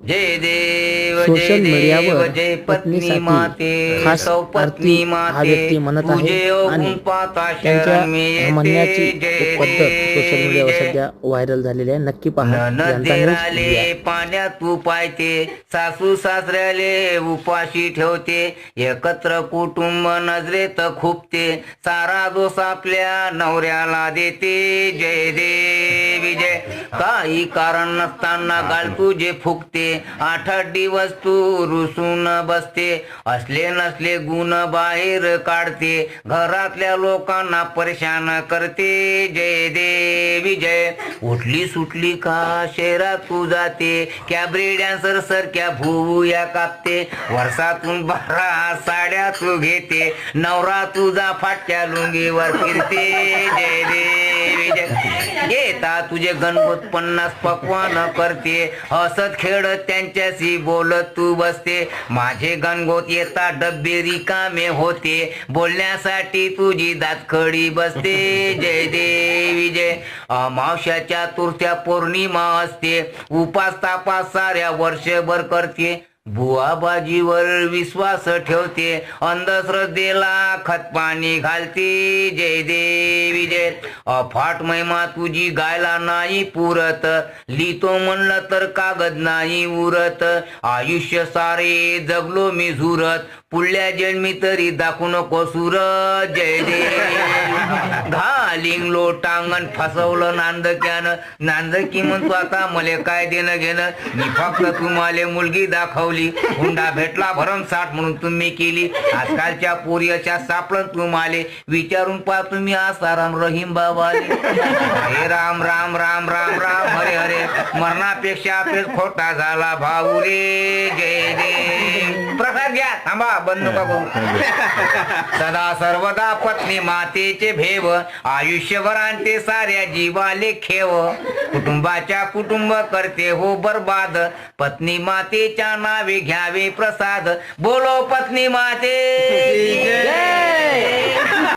जय देव जय social देव मीडियावर जय पत्नी माते पत्नीसाठी खास सौपत्नी आरती हा माते व्यक्ती म्हणत आहे तुझे आणि अवगुण पाहता त्यांच्या शरण मी म्हणण्याची येते जय पद्धत सोशल देवी मीडियावर जय सध्या व्हायरल झालेली आहे. नक्की पहा जनता ननदेर न्यूज आले इंडिया. पाण्यात तू पायते सासू सासऱ्याले उपाशी ठेवते एकत्र कुटुंब नजरेत खुपते सारा दोष आपल्या नवऱ्याला देते जय देवी जय काही कारण नसताना गाल तुझे फुकते 8 दिवस तू रुसून बसते असले नसले गुण बाहेर काढते घरातल्या लोकांना परेशान करते जय देवी जय उठली सुटली का शहरात तू जाते कॅबरे डॅन्सर सारख्या भूया कापते वर्षातून 12 साड्या तू घेते नवरा तुझा फाटक्या लुंगीवर फिरते जय देवी जय घेता तुझे गणपत 50 पक्वान करते हसत खेळत त्यांच्याशी बोलत तू बसते माझे गणगोत येता डब्बे रिकामे होते बोलण्यासाठी तुझी दातखडी बसते जय देवी जय अमावस्याच्या तुरत्या पौर्णिमा असते उपास तापास साऱ्या वर्षभर करते बुवाबाजीवर विश्वास ठेवते अंधश्रद्धेला खतपाणी घालते जय देवी जय अफाट महिमा तुझी गायला नाही पुरत लिहितो म्हणलं तर कागद नाही उरत आयुष्य सारे जगलो मी झुरत पुढल्या जन्मी तरी दाखवू नको सुरत जय देव घालिंग लोटांगण फसवलं नांदक्यानं नांदकी म्हणतो आता मले काय देणं घेणं मी फक्त तुम्हाला मुलगी दाखवली हुंडा भेटला भरमसाठ म्हणून तुम्ही केली आजकालच्या पोरी अशा सापडन तुम्हाला विचारून पहा तुम्ही आसाराम रहीम बाबा हे राम राम राम राम राम हरे हरे मरणापेक्षा पेच खोटा झाला भाऊ रे जय देव प्रसाद घ्या थांबा बंद नका करू सदा सर्वदा पत्नी मातेचे भेव आयुष्यभर आणते साऱ्या जीवाले खेव कुटुंबाच्या कुटुंब करते हो बर्बाद पत्नी मातेच्या नावे घ्यावे प्रसाद बोलो पत्नी माते जय